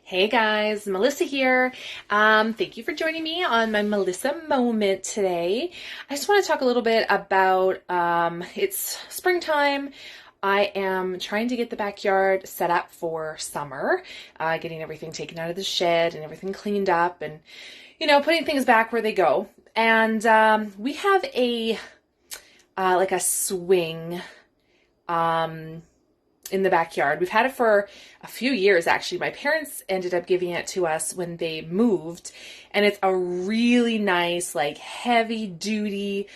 Hey guys, Melissa here. Thank you for joining me on my Melissa moment today. I just want to talk a little bit about it's springtime. I am trying to get the backyard set up for summer, getting everything taken out of the shed and everything cleaned up and, putting things back where they go. And we have like a swing in the backyard. We've had it for a few years, actually. My parents ended up giving it to us when they moved, and it's a really nice, like, heavy duty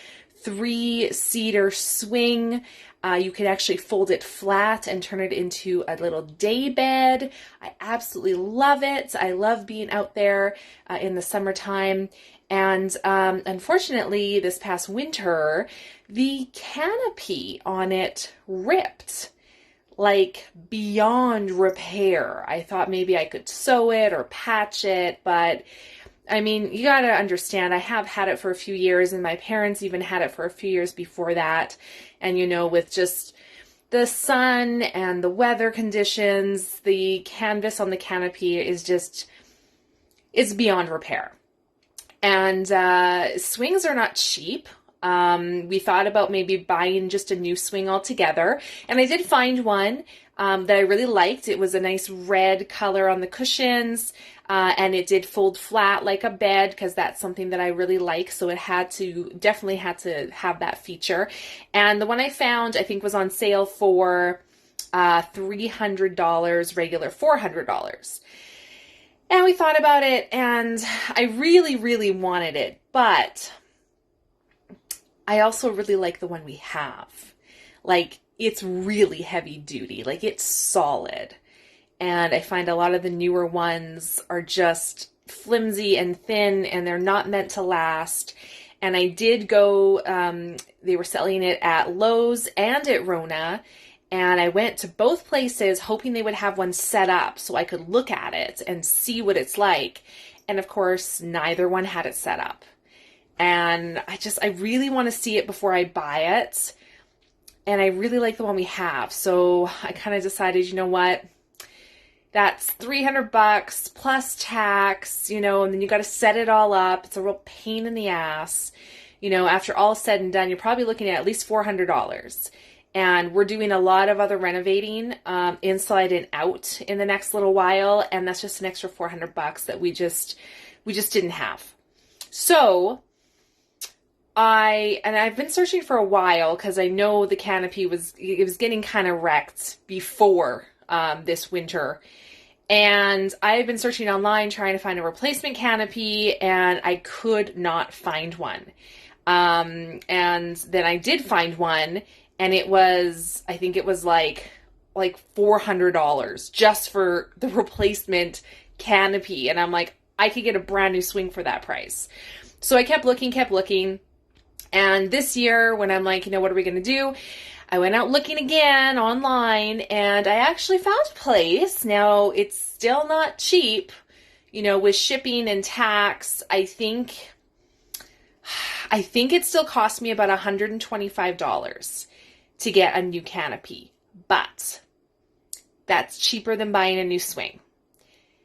3-seater swing. You can actually fold it flat and turn it into a little day bed. I absolutely love it. I love being out there in the summertime. And unfortunately, this past winter, the canopy on it ripped, like beyond repair. I thought maybe I could sew it or patch it, but I mean, you gotta understand, I have had it for a few years, and my parents even had it for a few years before that. And with just the sun and the weather conditions, the canvas on the canopy it's beyond repair. And swings are not cheap. We thought about maybe buying just a new swing altogether, and I did find one that I really liked. It was a nice red color on the cushions, and it did fold flat like a bed, because that's something that I really like, so it definitely had to have that feature. And the one I found, I think, was on sale for $300, regular $400. And we thought about it, and I really, really wanted it, but I also really like the one we have. Like, it's really heavy duty. Like, it's solid. And I find a lot of the newer ones are just flimsy and thin, and they're not meant to last. And I did go, they were selling it at Lowe's and at Rona. And I went to both places hoping they would have one set up so I could look at it and see what it's like. And of course, neither one had it set up. And I really want to see it before I buy it. And I really like the one we have. So I kind of decided, you know what? That's $300 plus tax, and then you got to set it all up. It's a real pain in the ass. After all said and done, you're probably looking at least $400. And we're doing a lot of other renovating inside and out in the next little while. And that's just an extra $400 that we just didn't have. So I've been searching for a while, because I know the canopy was getting kind of wrecked before this winter. And I've been searching online trying to find a replacement canopy, and I could not find one. And then I did find one, and I think it was like $400 just for the replacement canopy. And I'm like, I could get a brand new swing for that price. So I kept looking. And this year, when I'm like, what are we going to do? I went out looking again online, and I actually found a place. Now, it's still not cheap, with shipping and tax. I think it still cost me about $125 to get a new canopy, but that's cheaper than buying a new swing.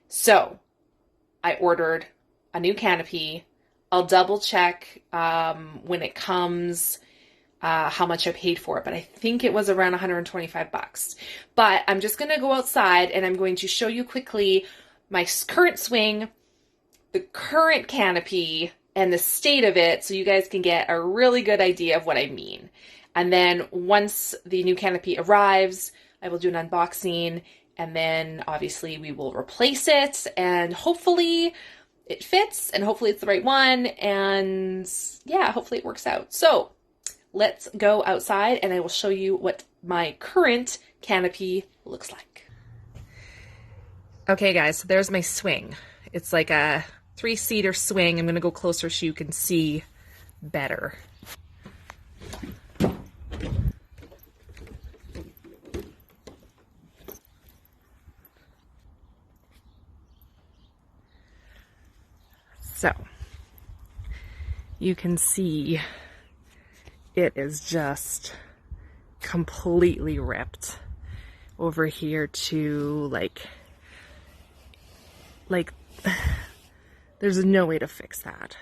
So I ordered a new canopy. I'll double check when it comes how much I paid for it, but I think it was around $125. But I'm just going to go outside, and I'm going to show you quickly my current swing, the current canopy, and the state of it, so you guys can get a really good idea of what I mean. And then once the new canopy arrives, I will do an unboxing, and then obviously we will replace it, and hopefully it fits, and hopefully it's the right one, and yeah, hopefully it works out. So let's go outside, and I will show you what my current canopy looks like. Okay guys, so there's my swing. It's like a 3-seater swing. I'm going to go closer so you can see better. So you can see it is just completely ripped over here to like Like, there's no way to fix that.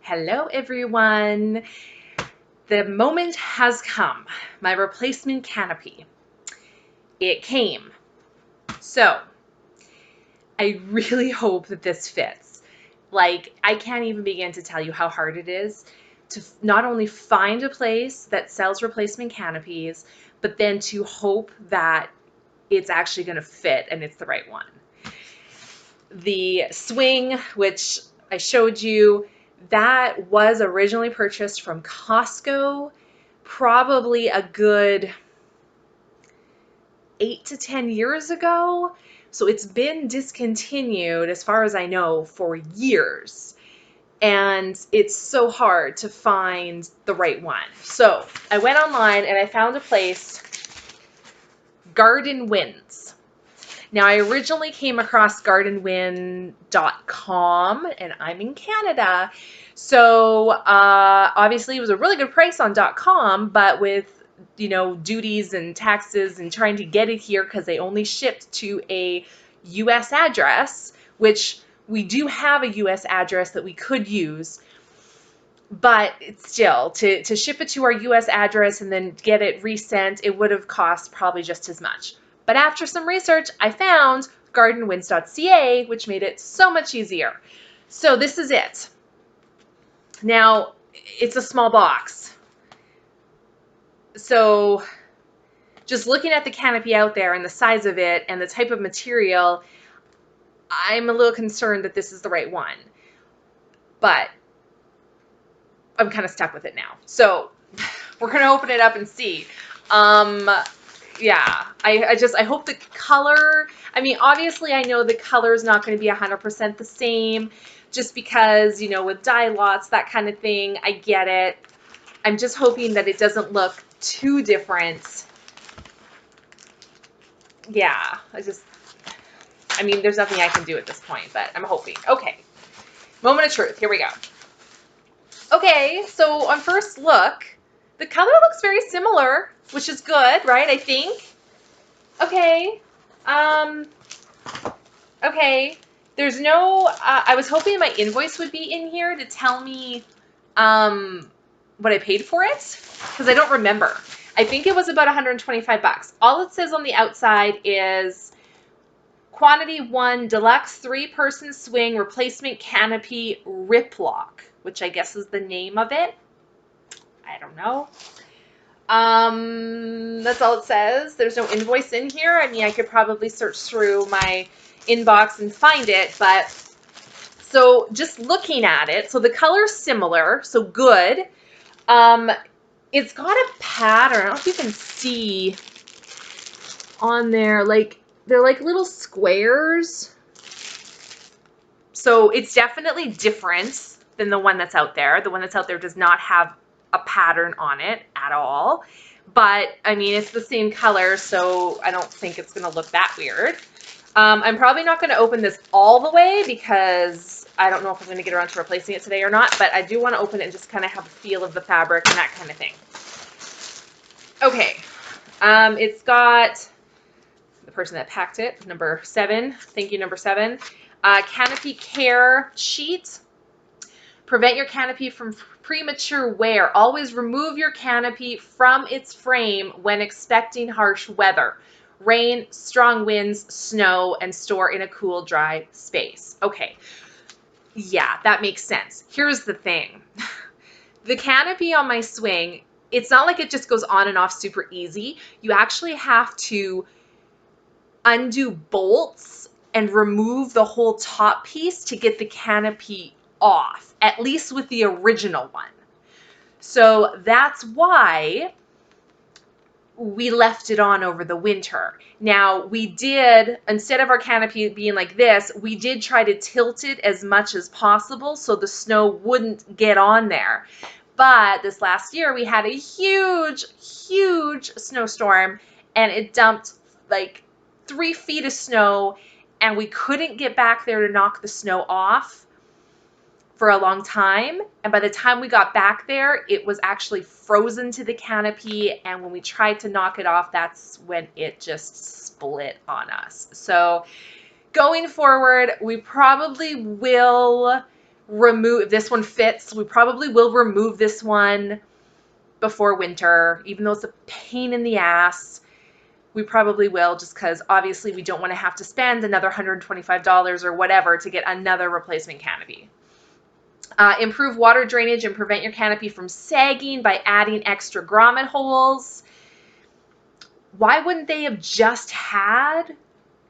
Hello, everyone. The moment has come. My replacement canopy. It came. So, I really hope that this fits. Like, I can't even begin to tell you how hard it is to not only find a place that sells replacement canopies, but then to hope that it's actually going to fit and it's the right one. The swing, which I showed you, that was originally purchased from Costco, probably a good 8 to 10 years ago. So it's been discontinued, as far as I know, for years. And it's so hard to find the right one. So I went online and I found a place, Garden Winds. Now, I originally came across gardenwind.com, and I'm in Canada. So obviously it was a really good price on .com, but with, you know, duties and taxes and trying to get it here because they only shipped to a US address, which we do have a US address that we could use. But it's still, to ship it to our US address and then get it resent, it would have cost probably just as much. But after some research, I found gardenwinds.ca, which made it so much easier. So this is it. Now, it's a small box. So just looking at the canopy out there and the size of it and the type of material, I'm a little concerned that this is the right one. But I'm kind of stuck with it now. So we're going to open it up and see. Yeah, I hope the color, I mean, obviously I know the color is not going to be 100% the same just because, you know, with dye lots, that kind of thing, I get it. I'm just hoping that it doesn't look too different. Yeah, I mean, there's nothing I can do at this point, but I'm hoping. Okay, moment of truth, here we go. Okay, so on first look, the color looks very similar, which is good, right? I think. Okay. Okay. There's no, I was hoping my invoice would be in here to tell me what I paid for it, because I don't remember. I think it was about 125 bucks. All it says on the outside is quantity 1 deluxe 3-person swing replacement canopy rip lock, which I guess is the name of it. I don't know. That's all it says. There's no invoice in here. I mean, I could probably search through my inbox and find it, but so just looking at it, so the color's similar, so good. It's got a pattern. I don't know if you can see on there, like they're like little squares. So it's definitely different than the one that's out there. The one that's out there does not have a pattern on it at all. But, I mean, it's the same color, so I don't think it's going to look that weird. I'm probably not going to open this all the way because I don't know if I'm going to get around to replacing it today or not, but I do want to open it and just kind of have a feel of the fabric and that kind of thing. Okay. It's got the person that packed it, number 7. Thank you, number 7. Canopy care sheet. Prevent your canopy from premature wear. Always remove your canopy from its frame when expecting harsh weather. Rain, strong winds, snow, and store in a cool, dry space. Okay, yeah, that makes sense. Here's the thing. The canopy on my swing, it's not like it just goes on and off super easy. You actually have to undo bolts and remove the whole top piece to get the canopy off, at least with the original one. So that's why we left it on over the winter. Now we did, instead of our canopy being like this, we did try to tilt it as much as possible so the snow wouldn't get on there. But this last year we had a huge, huge snowstorm and it dumped like 3 feet of snow, and we couldn't get back there to knock the snow off for a long time. And by the time we got back there, it was actually frozen to the canopy. And when we tried to knock it off, that's when it just split on us. So going forward, we probably will remove, if this one fits, we probably will remove this one before winter, even though it's a pain in the ass. We probably will, just because obviously we don't want to have to spend another $125 or whatever to get another replacement canopy. Improve water drainage and prevent your canopy from sagging by adding extra grommet holes. Why wouldn't they have just had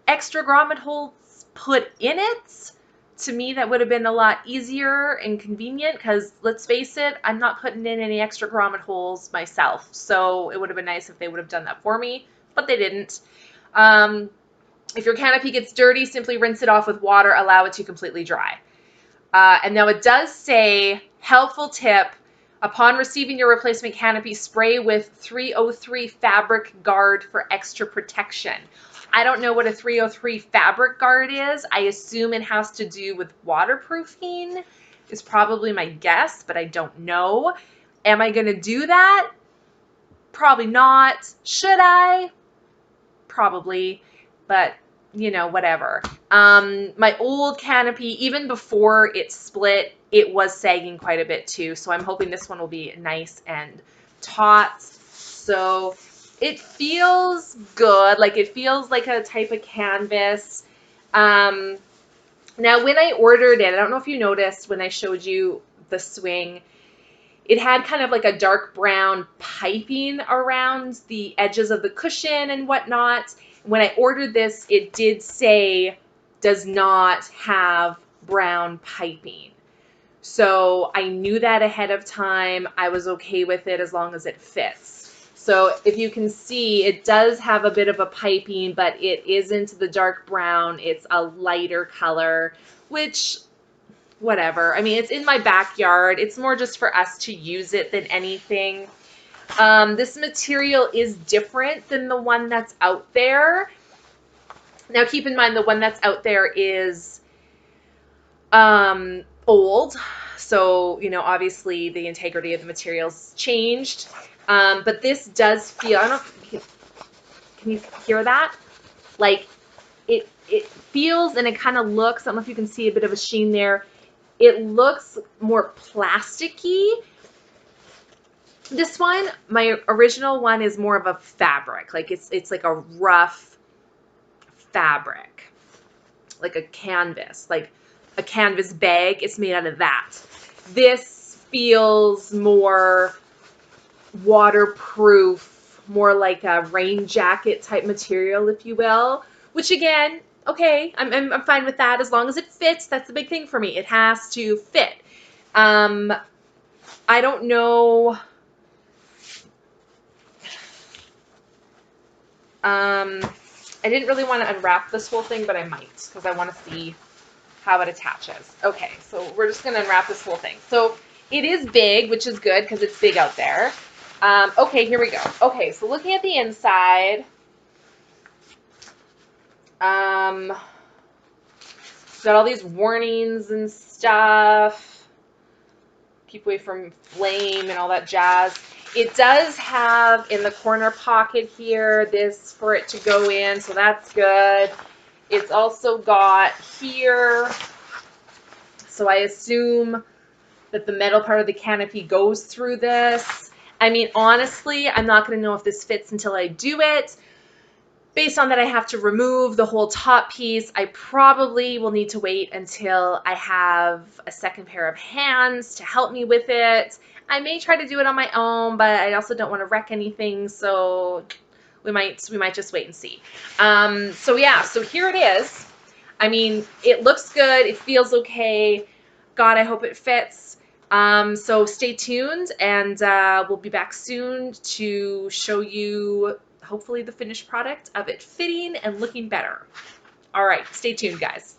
extra grommet holes put in it? To me, that would have been a lot easier and convenient, because let's face it, I'm not putting in any extra grommet holes myself. So it would have been nice if they would have done that for me, but they didn't. If your canopy gets dirty, simply rinse it off with water, allow it to completely dry. And now it does say, helpful tip, upon receiving your replacement canopy, spray with 303 fabric guard for extra protection. I don't know what a 303 fabric guard is. I assume it has to do with waterproofing, is probably my guess, but I don't know. Am I going to do that? Probably not. Should I? Probably, but you know, whatever. My old canopy, even before it split, it was sagging quite a bit too. So I'm hoping this one will be nice and taut. So it feels good. Like, it feels like a type of canvas. Now, when I ordered it, I don't know if you noticed when I showed you the swing, it had kind of like a dark brown piping around the edges of the cushion and whatnot. When I ordered this, it did say does not have brown piping. So I knew that ahead of time. I was okay with it as long as it fits. So if you can see, it does have a bit of a piping, but it isn't the dark brown. It's a lighter color, which, whatever. I mean, it's in my backyard. It's more just for us to use it than anything. This material is different than the one that's out there. Now, keep in mind, the one that's out there is old. So, you know, obviously the integrity of the material's changed. But this does feel, I don't know if can you hear that? Like, it feels, and it kind of looks, I don't know if you can see a bit of a sheen there. It looks more plasticky. This one, my original one, is more of a fabric. Like, it's like a rough fabric, like a canvas, like a canvas bag. It's made out of that. This feels more waterproof, more like a rain jacket type material, if you will, which again, okay, I'm fine with that as long as it fits. That's the big thing for me. It has to fit. I don't know. I didn't really want to unwrap this whole thing, but I might, because I want to see how it attaches. Okay, so we're just going to unwrap this whole thing. So it is big, which is good because it's big out there. Okay, here we go. Okay, so looking at the inside, got all these warnings and stuff. Keep away from flame and all that jazz. It does have in the corner pocket here this for it to go in, so that's good. It's also got here, so I assume that the metal part of the canopy goes through this. I mean, honestly, I'm not going to know if this fits until I do it. Based on that, I have to remove the whole top piece. I probably will need to wait until I have a second pair of hands to help me with it. I may try to do it on my own, but I also don't want to wreck anything, so we might just wait and see. So yeah, so here it is. I mean, it looks good. It feels okay. God, I hope it fits. So stay tuned, and we'll be back soon to show you hopefully the finished product of it fitting and looking better. All right, stay tuned, guys.